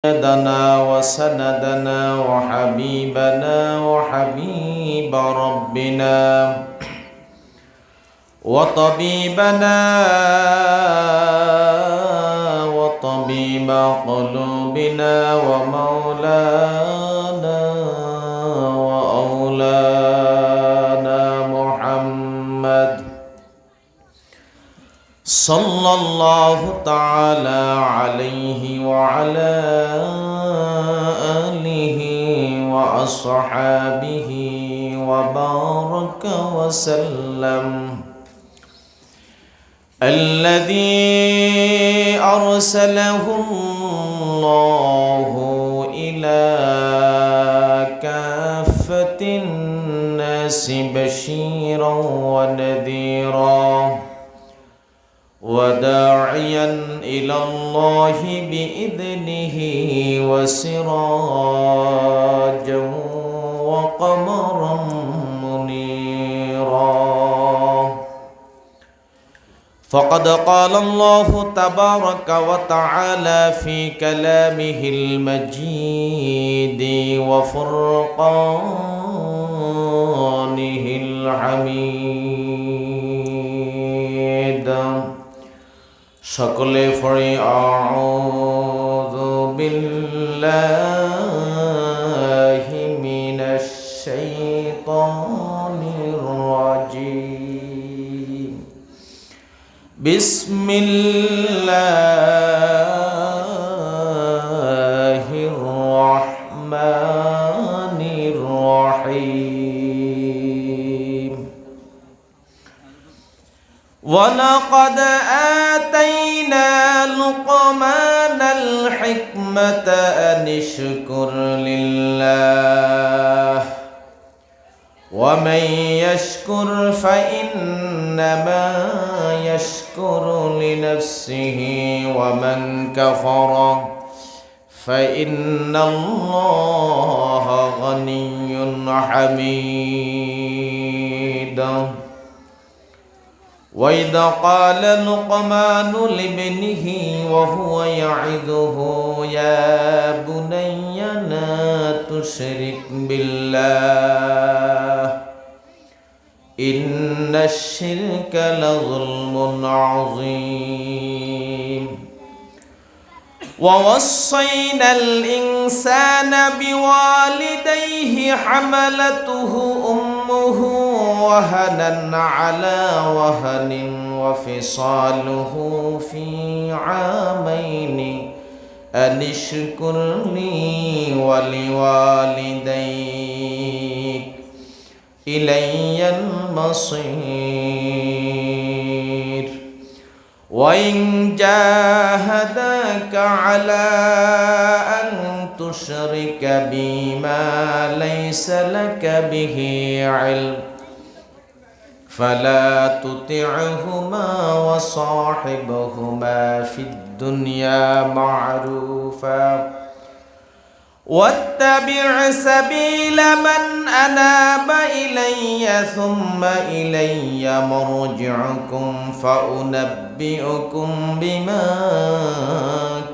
سيدنا وسندنا وحبيبنا وحبيب ربنا وطبيبنا وطبيب قلوبنا ومولانا وأولانا محمد صلى الله تعالى عليه وعلى آله وأصحابه وبارك وسلم. الذي أرسله الله إلى كافة الناس بشيرا ونذيرا وداعيا إلى الله بإذنه وسراجا وقمرا منيرا. فقد قال الله تبارك وتعالى في كلامه المجيد وفرقانه الحميد. সকলে পড়ি আউযু বিল্লাহি মিনাশ শাইতানির রাজীম। বিসমিল্লাহির রহমানির রহিম। ولقد آتينا لقمان الحكمة أن اشكر لله ومن يشكر فإنما يشكر لنفسه ومن كفر فإن الله غني حميد. وإذا قال لقمان لابنه وهو يعظه يا بني لا تشرك بالله إن الشرك لظلم عظيم. ووصينا الإنسان بوالديه حملته أمه وهنا على وهن وفصاله في عامين أن اشكر لي ولوالديك إلي المصير. وإن جاهداك على أن تشرك بي ما ليس لك به علم فلا تطعهما وصاحبهما في الدنيا معروفا واتبع سبيل من أناب إلي ثم إلي مرجعكم فأنبئكم بما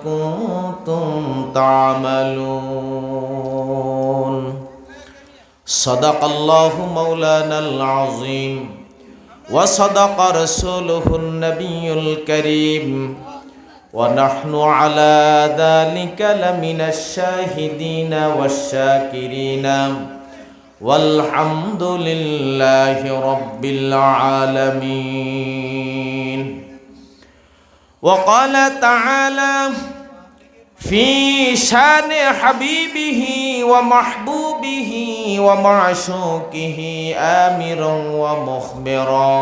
كنتم تعملون. صدق الله مولانا العظيم وصدق رسوله النبي الكريم ونحن على ذلك لمن الشاهدين والشاكرين والحمد لله رب العالمين. وقال تعالى في شان حبيبه ومحبوبه ومعشوقه آمرا ومخبرا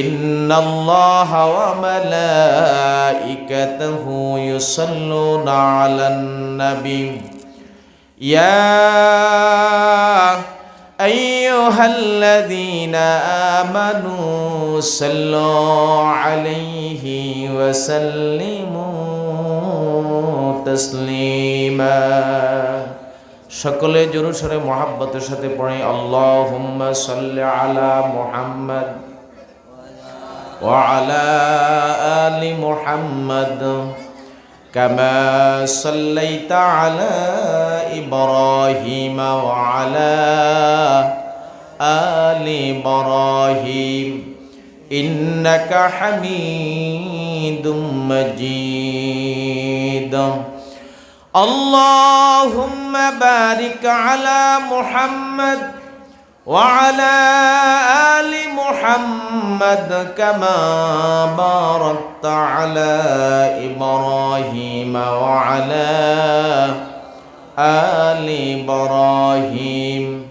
إن الله وملائكته يصلون على النبي يا أيها الذين آمنوا صلوا عليه وسلموا تسليما. সকলে জোরে সোরে মুহাব্বতের সাথে পড়ে আল্লাহুম্মা সাল্লি আলা মুহাম্মদ ওয়া আলা আলি মুহাম্মদ كما صليت على إبراهيم وعلى آل إبراهيم إنك حميد مجيد اللهم بارك على محمد وعلى آل محمد كما باركت على إبراهيم وعلى آل إبراهيم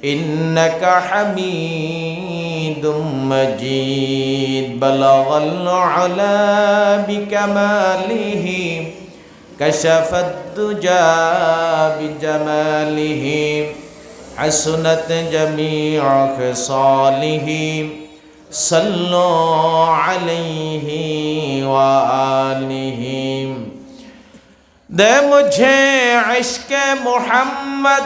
إنك حميد مجيد بلغ العلا بكماله كشف الدجى بجماله حسنت جميع خصاله صلوا عليه وآله दे मुझे इश्क मोहम्मद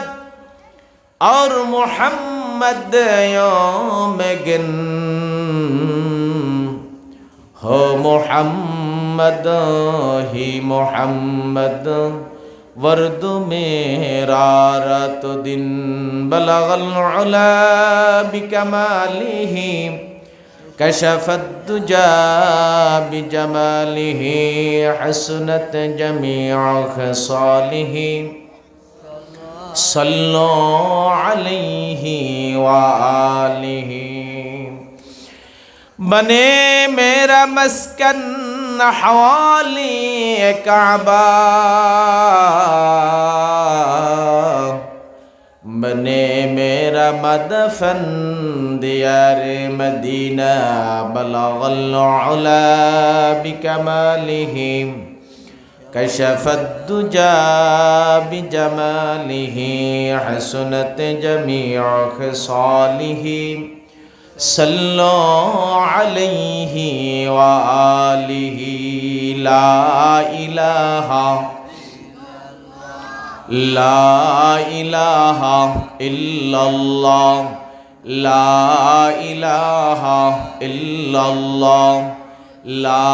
और मोहम्मद योम गिन हो मोहम्मद ही मोहम्मद वर्द मेरा रात दिन बलगल उला बिकमालिही कशफत दुजा बिजमालिही हसनत जमीअ खसालिही सल्लु अलैहि व आलिही बने मेरा मस्कन हवाली काबा बने मेरा मदफन दियार मदीना बलगल उला बिकमालिही कशफत दुजा बिजमालिही हसनत जमीअ खसालिही सल्लु अलैहि व आलिही ला इलाहा इल्लल्लाह ला इलाहा इल्लल्लाह ला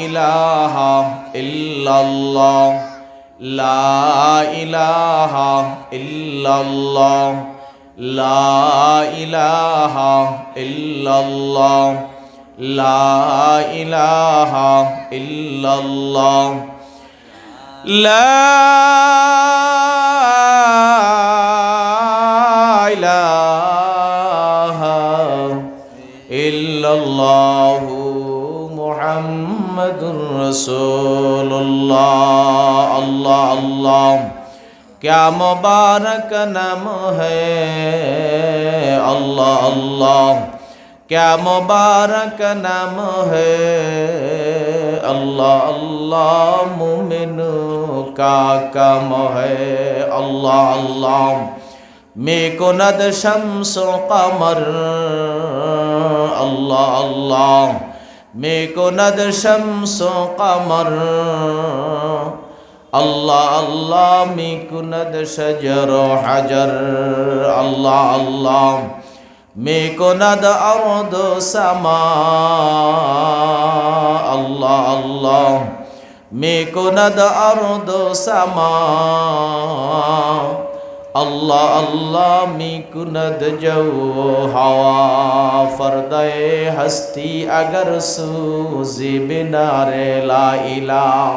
इलाहा इल्लल्लाह ला इलाहा इल्लल्लाह ला इलाहा इल्लल्लाह ला इलाहा इल्लल्लाह ला इलाहा इल्लल्लाह मुहम्मदुर रसूलुल्लाह अल्लाह अल्लाह क्या मुबारक नाम है अल्लाह अल्लाह क्या मुबारक नाम है अल्लाह अल्लाह मोमिनों का काम है अल्लाह अल्लाह मेको नद शम्सो कमर अल्लाह अल्लाह मेको नद शम्सो कमर अल्लाह अल्लाह मेको नद शजर हजर अल्लाह अल्लाह मेको नद अर्द समा अल्लाह अल्लाह मेको नद अर्द समा अल्लाह अल्लाह मेको नद जो हवा फर्दे हस्ती अगर सूज़ी बिनारे ला इलाह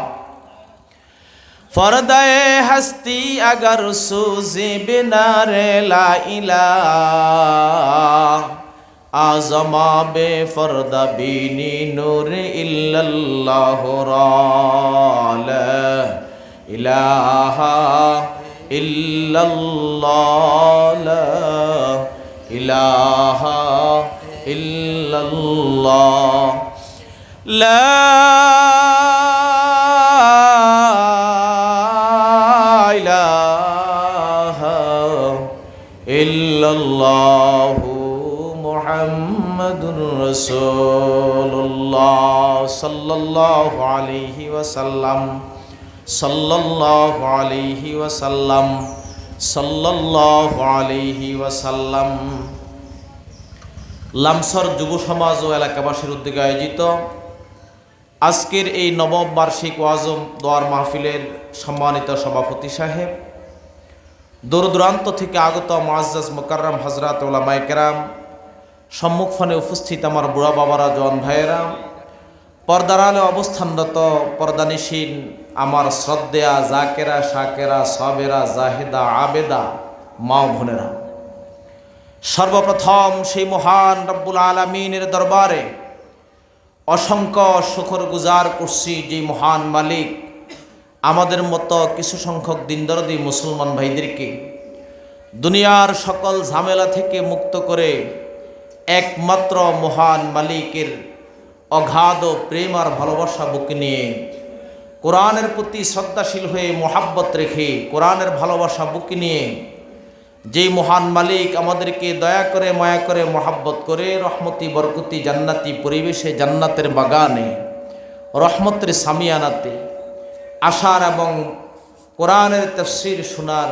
फर्दे हस्ती अगर सूज़ी बिनारे ला इलाह आज़मा बे फर्द बीनी नूर इल्लल्लाह ला इलाहा इल्लल्लाह ला इलाहा इल्लल्लाह ला इलाहा इल्लल्लाह मुहम्मदुर रसूलुल्लाह सल्लल्लाहु अलैहि वसल्लम सल्लल्लाहु अलैहि वसल्लम सल्लल्लाहु अलैहि वसल्लम। লামসার যুব সমাজ ও এলাকাবাসীর উদ্যোগে আয়োজিত আজকের এই নবম বার্ষিক ওয়াজম দোয়ার মাহফিলের সম্মানিত সভাপতি সাহেব, দূর দূরান্ত থেকে আগত মুআজ্জাজ মুকাররম হযরত উলামায়ে কেরাম, সম্মুখফানে উপস্থিত আমার বুড়া বাবারা, জওয়ান ভাইয়েরা, পর্দার আলে অবস্থানরত পর্দানিশীন আমার শ্রদ্ধেয়া জাকেরা, শাকেরা, সাবেরা, জাহেদা, আবেদা মা ও বোনেরা, সর্বপ্রথম সেই মহান রব্বুল আলামিনের দরবারে অসংখ্য শুকর গুজার করছি, যে মহান মালিক আমাদের মতো কিছু সংখ্যক দিনদরদি মুসলমান ভাইদেরকে দুনিয়ার সকল ঝামেলা থেকে মুক্ত করে একমাত্র মহান মালিকের অগাধ প্রেম আর ভালোবাসা বুকে নিয়ে কোরআনের প্রতি শ্রদ্ধাশীল হয়ে মোহাব্বত রেখে কোরআনের ভালোবাসা বুকে নিয়ে যেই মহান মালিক আমাদেরকে দয়া করে, মায়া করে, মোহাব্বত করে রহমতি বরকতি জান্নাতি পরিবেশে, জান্নাতের বাগানে, রহমতের সামিয়ানাতে আসার এবং কোরআনের তাফসীর শোনার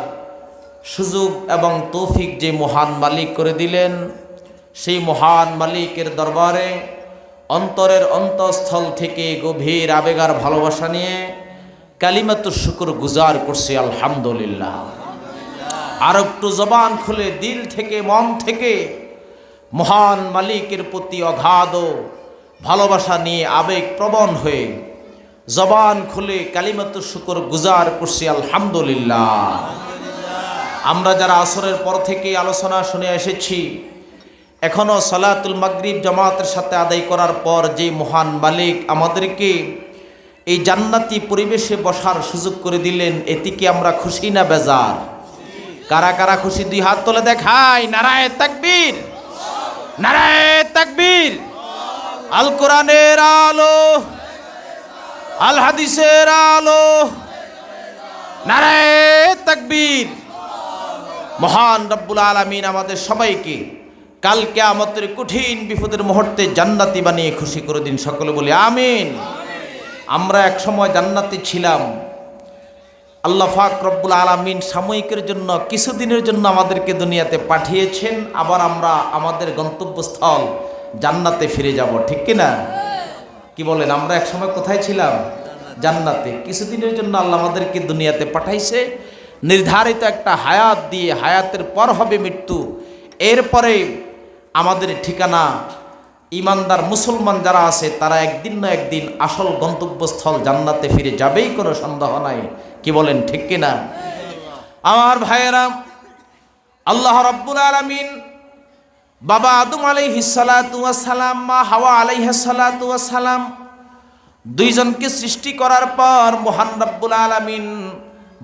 সুযোগ এবং তৌফিক যে মহান মালিক করে দিলেন, সেই মহান মালিকের দরবারে অন্তরের অন্তঃস্থল থেকে গভীর আবেগার ভালোবাসা নিয়ে কালিমাতুশ শুকর গুজার করছি আলহামদুলিল্লাহ। আর একটু জবান খুলে দিল থেকে, মন থেকে মহান মালিকের প্রতি অগাধ ভালোবাসা নিয়ে আবেগ প্রবণ হয়ে জবান খুলে কালিমাতুশ শুকর গুজার করছি আলহামদুলিল্লাহ। আমরা যারা আসরের পর থেকে আলোচনা শুনে এসেছি, এখনও সালাতুল মাগরিব জামাতের সাথে আদায় করার পর যে মহান মালিক আমাদেরকে এই জান্নাতি পরিবেশে বসার সুযোগ করে দিলেন, এতে কি আমরা খুশি না বেজার? কারা কারা খুশি? দুই হাত তুলে দেখাই। নারায়ে তাকবীর, নারায়ে তাকবীর। আল কোরআনের আলো, আল হাদিসের আলো, নারায়ে তাকবীর। মহান রব্বুল আলামিন আমাদের সবাইকে কাল কিয়ামতের কঠিন বিপদের মুহূর্তে জান্নাতি বানিয়ে খুশি করে দিন। সকলে বলি আমিন। আমরা এক সময় জান্নাতি ছিলাম, আল্লাহ পাক রব্বুল আলামিন সাময়িকের জন্য, কিছুদিনের জন্য আমাদেরকে দুনিয়াতে পাঠিয়েছেন, আবার আমরা আমাদের গন্তব্যস্থল জান্নাতে ফিরে যাব, ঠিক কিনা? কি বলেন? আমরা এক সময় কোথায় ছিলাম? জান্নাতে। কিছুদিনের জন্য আল্লাহ আমাদেরকে দুনিয়াতে পাঠাইছে, নির্ধারিত একটা হায়াত দিয়ে। হায়াতের পর হবে মৃত্যু, এরপরে আমাদের ঠিকানা ইমানদার মুসলমান যারা আছে তারা একদিন না একদিন আসল গন্তব্যস্থল জান্নাতে ফিরে যাবেই, কোনো সন্দেহ নাই। কি বলেন, ঠিক কিনা? আমার ভাইয়েরা, আল্লাহ রাব্বুল আলামিন বাবা আদম আলাইহিস সালাতু ওয়াস সালাম, মা হাওয়া আলাইহিস সালাতু ওয়াস সালাম দুইজনকে সৃষ্টি করার পর মহান রাব্বুল আলামিন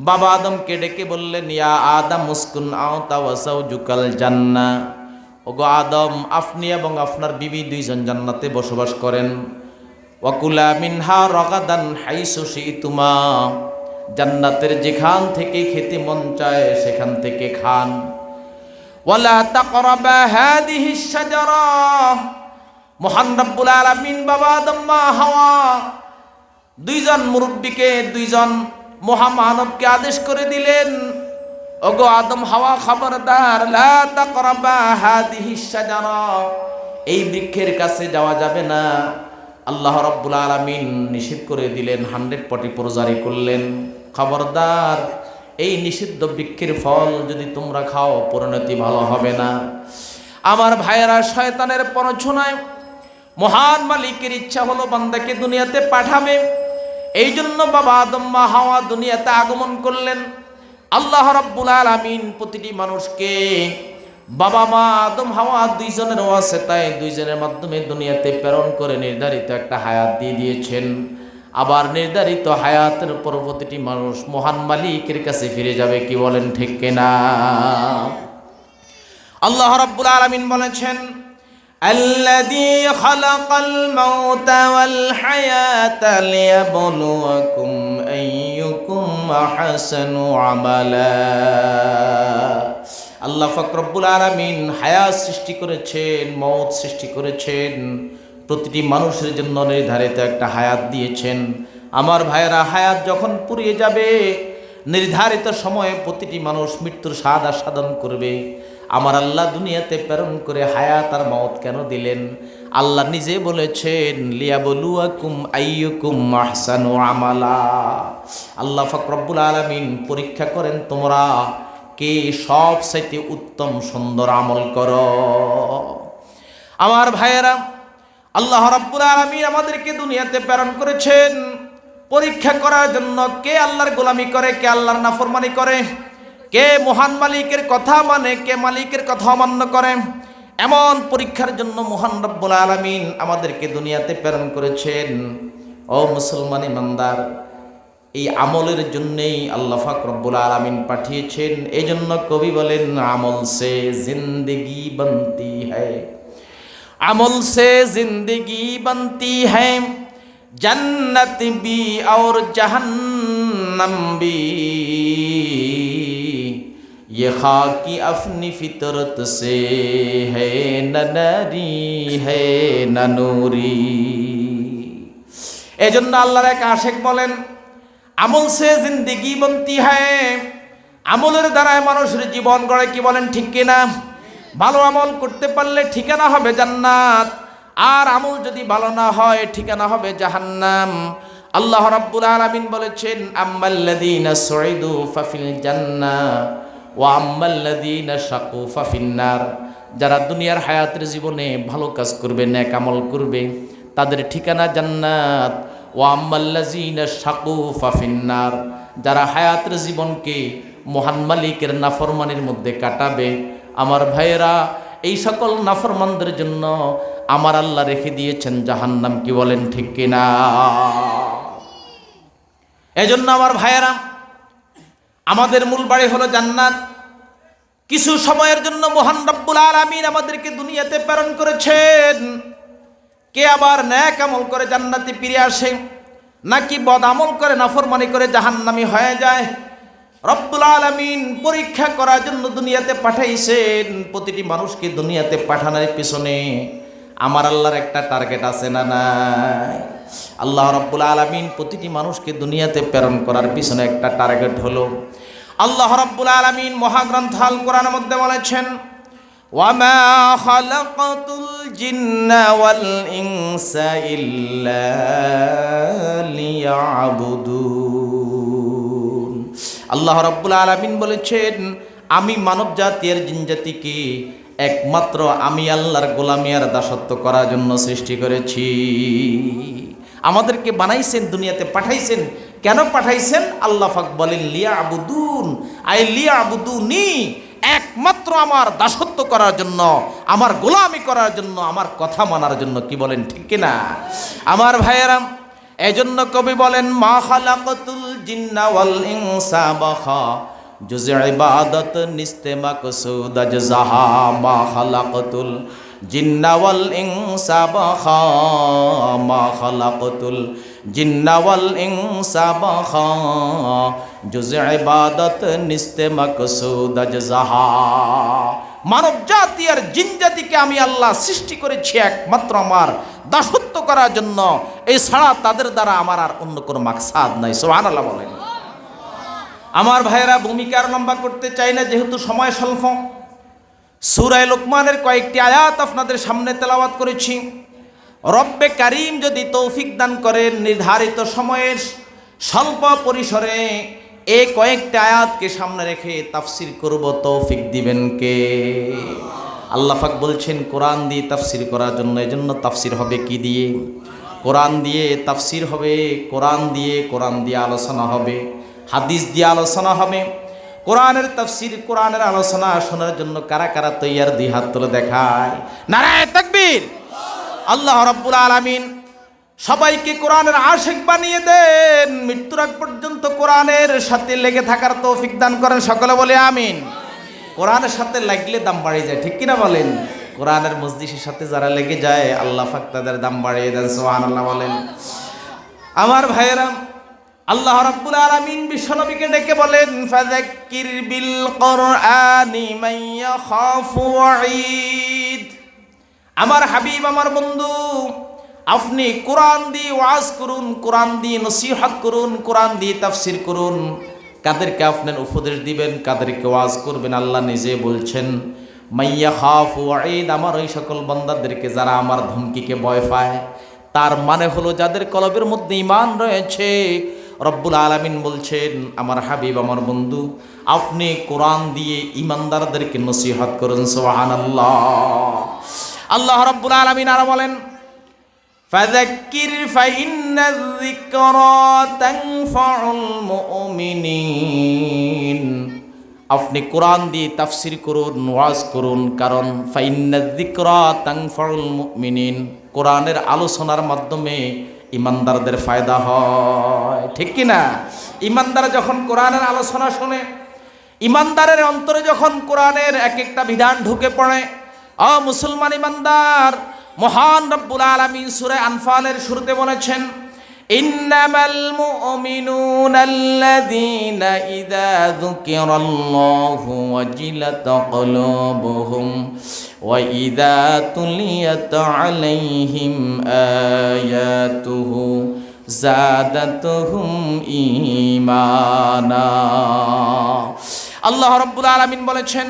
বাবা আদমকে ডেকে বললেন, ইয়া আদম উসকুন আনতা ওয়া যাওজুকাল জান্নাহ। ওগো আদম, আপনি এবং আপনার বিবি দুইজন জান্নাতে বসবাস করেন। ওয়াকুলা মিনহা রাগাদান হাইসু শিতুমা, জান্নাতের যেখান থেকে খেতে মন চায় সেখান থেকে খান। ওয়ালা তাকরাবা হাদিহিস শাজারা, মহান রব্বুল আলামিন বাবা আদম, মা হাওয়া দুইজন মুরব্বিকে, দুইজন মহামানবকে আদেশ করে দিলেন, ওগো আদম হাওয়া, খবরদার, লা তাকরাবা হাদিহিস শাজারা, এই বৃক্ষের কাছে যাওয়া যাবে না। আল্লাহ রাব্বুল আলামিন নিষেধ করে দিলেন, 100 জারি করলেন, খবরদার, এই নিষিদ্ধ বৃক্ষের ফল যদি তোমরা খাও পরিণতি ভালো হবে না। আমার ভাইয়েরা, শয়তানের প্ররোচনায় মহান মালিকের ইচ্ছা হলো বান্দাকে দুনিয়াতে পাঠাবে। এই জন্য বাবা আদম, মা হাওয়া দুনিয়াতে আগমন করলেন। আল্লাহ রাব্বুল আলামিন প্রতিটি মানুষকে, বাবা মা আদম হাওয়া দুইজনের ওয়াসিতায়, দুইজনের মাধ্যমে দুনিয়াতে প্রেরণ করে নির্ধারিত একটা হায়াত দিয়ে দিয়েছেন। আবার নির্ধারিত হায়াতের উপর প্রতিটি মানুষ মহান মালিকের কাছে ফিরে যাবে। কি বলেন, ঠিক কিনা? আল্লাহ রাব্বুল আলামিন বলেছেন, আল্লাযী খালাকাল মাউতা ওয়াল হায়াতা লিয়াবলুয়াকুম আইয়ুকুম আহসানু আমালা। আল্লাহ পাক রব্বুল আলামিন হায়াত সৃষ্টি করেছেন, মওত সৃষ্টি করেছেন, প্রতিটি মানুষের জন্য নির্ধারিত একটা হায়াত দিয়েছেন। আমার ভাইয়েরা, হায়াত যখন ফুরিয়ে যাবে, নির্ধারিত সময়ে প্রতিটি মানুষ মৃত্যুর স্বাদ আস্বাদন করবে। আমার আল্লাহ দুনিয়াতে প্রেরণ করে হায়াত আর মওত কেন দিলেন? আল্লাহ নিজে বলেছেন লিয়াবলুয়াকুম আইয়ুকুম আহসানু আমালা। আল্লাহ পাক রব্বুল আলামিন পরীক্ষা করেন তোমরা কে সবচাইতে উত্তম সুন্দর আমল করো। আমার ভাইয়েরা, আল্লাহ রাব্বুল আলামিন আমাদেরকে দুনিয়াতে প্রেরণ করেছেন পরীক্ষা করার জন্য। কে আল্লাহর গোলামি করে, কে আল্লাহর নাফরমানি করে, কে মহান মালিকের কথা মানে, কে মালিকের কথা অমান্য করে, এমন পরীক্ষার জন্য মহান রব্বুল আলামিন আমাদেরকে দুনিয়াতে প্রেরণ করেছেন। ও মুসলমান ইমানদার, এই আমলের জন্যেই আল্লাহ পাক রব্বুল আলামিন পাঠিয়েছেন। এই জন্য কবি বলেন আমল সে জিন্দগি বনতি হ্যায়, আমল সে জিন্দগি বনতি হ্যায়, जन्नत भी और जहन्नम भी, ये खाकी अपनी फितरत से है न नरी है न नूरी। এজন্য আল্লাহর এক আশিক বলেন আমল সে জিন্দেগি বনতি হয়, আমলের দ্বারায় মানুষের জীবন গড়ে। কি বলেন ঠিক কিনা? ভালো আমল করতে পারলে ঠিকানা হবে জান্নাত, আর আমল যদি ভালো না হয় ঠিকানা হবে জাহান্নাম। আল্লাহ রাব্বুল আলামিন বলেছেন আম্মাল্লাযীনা সুইদু ফাফিল জান্নাহ ওয়া আম্মাল্লাযীনা শাকু ফাফিন নার। যারা দুনিয়ার হায়াতের জীবনে ভালো কাজ করবে, নেক আমল করবে, তাদের ঠিকানা জান্নাত। ওয়া আম্মাল্লাযীনা শাকু ফাফিন নার, যারা হায়াতের জীবনকে মহান মালিকের নাফরমানির মধ্যে কাটাবে, আমার ভাইয়েরা, এই সকল নাফরমানদের জন্য আমার আল্লাহ রেখে দিয়েছেন জাহান্নাম। কি বলেন ঠিক কিনা? এজন্য আমার ভাইয়েরা, আমাদের মূল বাড়ি হলো জান্নাত। কিছু সময়ের জন্য মহান রব্বুল আলামিন আমাদেরকে দুনিয়াতে প্রেরণ করেছেন। কে আবার নেক আমল করে জান্নাতে ফিরে আসে, নাকি বদ আমল করে নাফরমানি করে জাহান্নামী হয়ে যায়। রব্বুল আলামিন পরীক্ষা করার জন্য দুনিয়াতে পাঠাইছেন। প্রতিটি মানুষকে দুনিয়াতে পাঠানোর পিছনে আমার আল্লাহর একটা টার্গেট আছে না নাই? আল্লাহ রব্বুল আলামিন প্রতিটি মানুষকে দুনিয়াতে প্রেরণ করার পিছনে একটা টার্গেট হলো, আল্লাহ রব্বুল আলামিন মহাগ্রন্থ আল কোরআনের মধ্যে বলেছেন ওয়ামা খালাকাতুল জিন্না ওয়াল ইনসা ইল্লা লিয়াবুদুন। আল্লাহ রাব্বুল আলামিন বলেছেন আমি মানব জাতির জিন জাতিকে একমাত্র আমি আল্লাহর গোলামি আর দাসত্ব করার জন্য সৃষ্টি করেছি। আমাদেরকে বানাইছেন, দুনিয়াতে পাঠাইছেন। কেন পাঠাইছেন? আল্লাহ পাক বলেন লিয়াবুদুন, আই লিয়াবুদুনি, একমাত্র আমার দাসত্ব করার জন্য, আমার গোলামি করার জন্য, আমার কথা মানার জন্য। কি বলেন ঠিক কিনা? আমার ভাইয়েরা, এজন্য কবি বলেন মা খালাকাতুল জিন্না ওয়াল ইনসা বাখা জুজ ইবাদত নিস্তে মাকসুদ জাহা। মা খালাকাতুল জিন্না ওয়াল ইনসা বাখা, মা খালাকাতুল জিন্না ওয়াল ইনসা বাখা জুজ ইবাদত নিস্তে মাকসুদ জাহা। মানব জাতি আর জিন জাতিকে আমি আল্লাহ সৃষ্টি করেছি একমাত্র আমার দাসত্ব করার জন্য। এই ছাড়া তাদের দ্বারা আমার আর অন্য কোনো মাকসাদ নাই। সুবহানাল্লাহ বলেন। আমার ভাইয়েরা, ভূমিকার লম্বা করতে চাই না যেহেতু সময় স্বল্প। সূরা লোকমানের কয়েকটি আয়াত আপনাদের সামনে তেলাওয়াত করেছি। রব্বে কারীম যদি তৌফিক দান করেন, নির্ধারিত সময়ের স্বল্প পরিসরে এই কয়েকটি আয়াতকে সামনে রেখে তাফসির করব, তৌফিক দিবেন কে? আল্লাহ পাক বলছেন কোরআন দিয়ে তাফসির করার জন্য। এজন্য তাফসির হবে কি দিয়ে? কোরআন দিয়ে তাফসির হবে। কোরআন দিয়ে আলোচনা হবে, হাদিস দিয়ে আলোচনা হবে। কোরআনের তাফসির, কোরআনের আলোচনা শোনার জন্য কারা কারা তৈয়ার? দুই হাত তুলে দেখায়। নারায়ে তাকবীর। আল্লাহ রাব্বুল আলামিন সবাইকে কোরআনের আশিক বানিয়ে দেন, মৃত্যুর আগ পর্যন্ত কোরআনের সাথে লেগে থাকার তৌফিক দান করেন। সকলে বলে আমিন। কোরআনের সাথে লাগলে দাম বাড়িয়ে যায়, ঠিক কিনা বলেন? কোরআনের মজলিসের সাথে যারা লেগে যায় আল্লাহ পাক তাদের দাম বাড়িয়ে দেন। সুবহানাল্লাহ বলেন। আমার ভাইয়েরা, আল্লাহ রাব্বুল আলামিন বিশ্বনবীকে ডেকে বলেন ফাযাক্কির বিল কুরআনি মান ইয়াখাফু ওয়াঈদ। আমার হাবিব, আমার বন্ধু, আপনি কোরআন দিয়ে ওয়াজ করুন, কোরআন দিয়ে নসিহত করুন, কোরআন দিয়ে তাফসির করুন। কাদেরকে আপনার উপদেশ দিবেন, কাদেরকে ওয়াজ করবেন? আল্লাহ নিজে বলছেন মাইয়া খাফু ওয়াঈদ, আমার ওই সকল বান্দাদেরকে যারা আমার ধমকিকে ভয় পায়। তার মানে হলো যাদের কলবের মধ্যে ঈমান রয়েছে। রব্বুল আলামিন বলছেন, আমার হাবিব, আমার বন্ধু, আপনি কোরআন দিয়ে ঈমানদারদেরকে নসিহত করুন। সুবহানাল্লাহ। আল্লাহ রব্বুল আলামিন আর বলেন, ফাযাক্কির ফাইন্নায যিকরা তানফাউল মুমিনিন। আপনি কোরআন দিয়ে তাফসির করুন, ওয়াজ করুন, কারণ ফাইন্নায যিকরা তানফাউল মুমিনিন, কোরআনের আলোচনার মাধ্যমে ইমানদারদের ফায়দা হয়। ঠিক কি না? ইমানদার যখন কোরআনের আলোচনা শুনে, ইমানদারের অন্তরে যখন কোরআনের এক একটা বিধান ঢুকে পড়ে, মুসলমান ইমানদার, মহান রব্বুল আলামিন সূরা আনফালের শুরুতে বলেছেন, ইন্নামাল মুমিনুনাল্লাযীনা ইযা যুকিরাল্লাহু ওয়াজিলাত কুলুবুহুম ওয়া ইযা তুলিয়াত আলাইহিম আয়াতুহু যাদাতুহুম ঈমানা। আল্লাহ রাব্বুল আলামিন বলেছেন,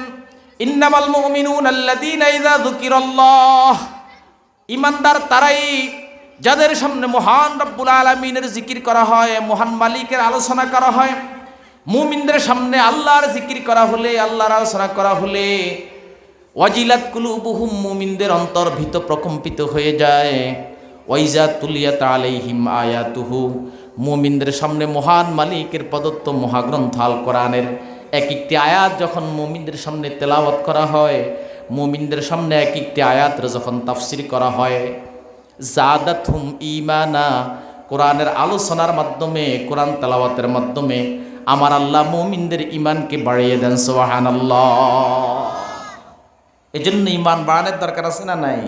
ইন্নামাল মুমিনুনাল্লাযীনা ইযা যুকিরাল্লাহ, ঈমানদার তারাই যাদের সামনে মহান রব্বুল আলামিনের জিকির করা হয়, মহান মালিকের আলোচনা করা হয়। মুমিনদের সামনে আল্লাহর জিকির করা হলে, আল্লাহর আলোচনা করা হলে, ওয়াজিলাত কুলুবুহুম, মুমিনদের অন্তর ভীত প্রকম্পিত হয়ে যায়। ওয়াইজা তুলিয়াত আলাইহিম আয়াতুহু, মুমিনদের সামনে মহান মালিকের প্রদত্ত মহাগ্রন্থ আল কোরআনের এক একটি আয়াত যখন মুমিনদের সামনে তেলাওয়াত করা হয়, মুমিনদের সামনে এক একটি আয়াতের যখন তাফসির করা হয়, যাদাতহুম ঈমানা, কোরআনের আলোচনার মাধ্যমে, কোরআন তেলাওয়াতের মাধ্যমে আমার আল্লাহ মুমিনদের ঈমানকে বাড়িয়ে দেন। সুবহানাল্লাহ। এজন্য ঈমান বাড়ানোর দরকার আছে না নাই?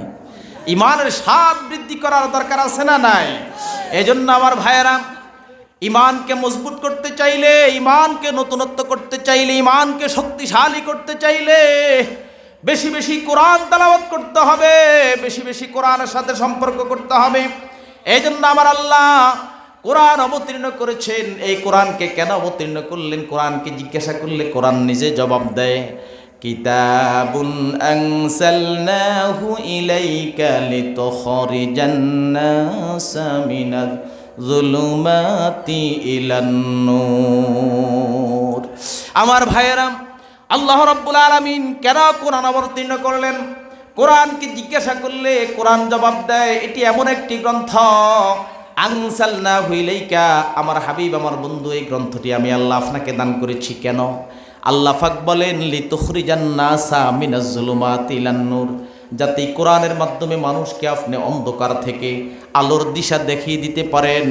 ঈমানের স্বাদ বৃদ্ধি করার দরকার আছে না নাই? এজন্য আমার ভাইয়েরা, ঈমানকে মজবুত করতে চাইলে, ঈমানকে নতুনত্ব করতে চাইলে, ঈমানকে শক্তিশালী করতে চাইলে বেশি বেশি কোরআন তেলাওয়াত করতে হবে, বেশি বেশি কোরআনের সাথে সম্পর্ক করতে হবে। এই জন্য আমার আল্লাহ কোরআন অবতীর্ণ করেছেন। এই কোরআনকে কেন অবতীর্ণ করলেন? কোরআনকে জিজ্ঞাসা করলে কোরআন নিজে জবাব দেয়, কিতাবুন আনসালনাহু ইলাইকা লিতুখরিজান নাসা মিনাজ যুলুমাতি ইলান নূর। আমার ভাইয়েরা, আল্লাহ রাব্বুল আলামিন কেন কোরআন অবতীর্ণ করলেন? কোরআনকে জিজ্ঞাসা করলে কোরআন জবাব দেয়, এটি এমন একটি গ্রন্থ, আনসালনাহু ইলাইকা, আমার হাবিব, আমার বন্ধু, এই গ্রন্থটি আমি আল্লাহ আপনাকে দান করেছি। কেন? আল্লাহ পাক বলেন, লিতুখরিজান নাসা মিনাজ যুলুমাতি ইলান নূর, যাতে কোরআনের মাধ্যমে মানুষকে আপনি অন্ধকার থেকে আলোর দিশা দেখিয়ে দিতে পারেন,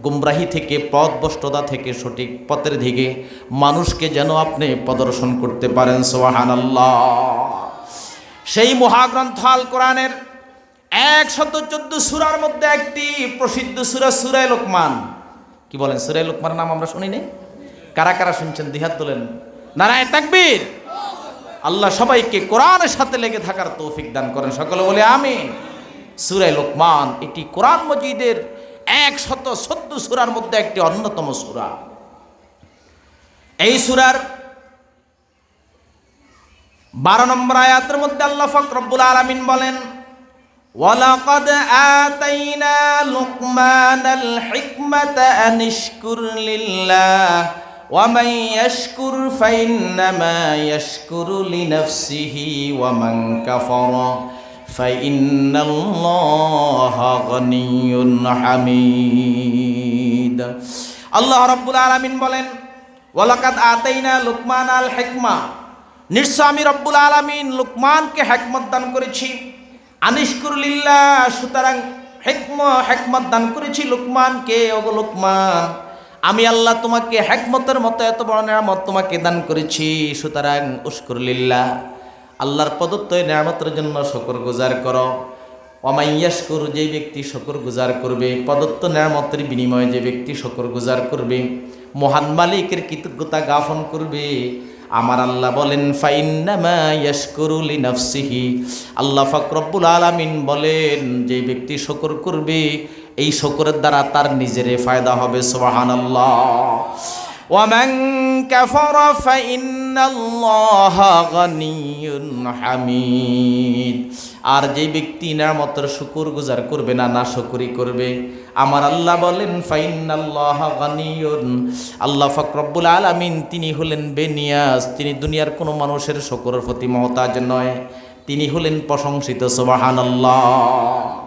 গুমরাহি থেকে, পথভ্রষ্টতা থেকে সঠিক পথের দিকে মানুষকে যেন আপনি প্রদর্শন করতে পারেন। সুবহানাল্লাহ। সেই মহাগ্রন্থ আল কোরআনের 114 সূরার মধ্যে একটি প্রসিদ্ধ সূরা, সূরা লোকমান। কি বলেন? সূরা লোকমানের নাম আমরা শুনি নাই? কারা কারা শুনছেন? দুই হাত তোলেন। নারায়ে তাকবীর। আল্লাহ সবাইকে কোরআনের সাথে লেগে থাকার তৌফিক দান করেন, সকলে বলে আমিন। সূরা লোকমান এটি কোরআন মজিদের 114 সূরার মধ্যে একটি অন্যতম সূরা। এই সূরার 12 নম্বর আয়াতের মধ্যে আল্লাহ পাক রব্বুল আলামিন বলেন, ওয়ালাকাদ আতাইনা লুকমানাল হিকমাতা আনিশকুর লিল্লাহ ওয়া মান ইয়াশকুর ফাইন্নামা ইয়াশকুরু লিনাফসিহি ওয়া মান কাফারা ফাইন্নাল্লাহা গনিয়্যুন হামিদ। আল্লাহ রাব্বুল আলামিন বলেন, ওয়ালাকাদ আতাইনা লুকমানাল হিকমা, নিশ্চয় আমি রব্বুল আলামিন লুকমানকে হিকমত দান করেছি। আনিশকুর লিল্লাহ, সুতরাং হিকমত দান করেছি লুকমানকে। ওগো লুকমান, আমি আল্লাহ তোমাকে হিকমতের মতো এত বড় নিয়ামত তোমাকে দান করেছি, সুতরাং উশকুর লিল্লাহ, আল্লাহর প্রদত্ত এই নিয়ামতের জন্য শুকরগুজার করো। ওয়া মান ইয়াশকুর, যে ব্যক্তি শুকরগুজার করবে, প্রদত্ত নিয়ামতের বিনিময়ে যে ব্যক্তি শুকরগুজার করবে, মহান মালিকের কৃতজ্ঞতা জ্ঞাপন করবে, আমার আল্লাহ বলেন ফাইন্নামা ইয়াশকুরু লিনাফসিহি, আল্লাহ পাক রব্বুল আলামিন বলেন যে ব্যক্তি শুকর করবে, এই শুকরের দ্বারা তার নিজের ফায়দা হবে। সুবহানাল্লাহ। ومن كفر فإن الله غني حميد। আর যে ব্যক্তি নিয়ামতের শুকর গুজার করবে না, নাশকরি করবে, আমার আল্লাহ বলেন ফাইন্নাল্লাহ গানিয়ুন, আল্লাহ পাক রব্বুল আলামিন তিনি হলেন বেনিয়াজ, তিনি দুনিয়ার কোনো মানুষের শুকরের প্রতি মুহতাজ নয়, তিনি হলেন প্রশংসিত। সুবহানাল্লাহ।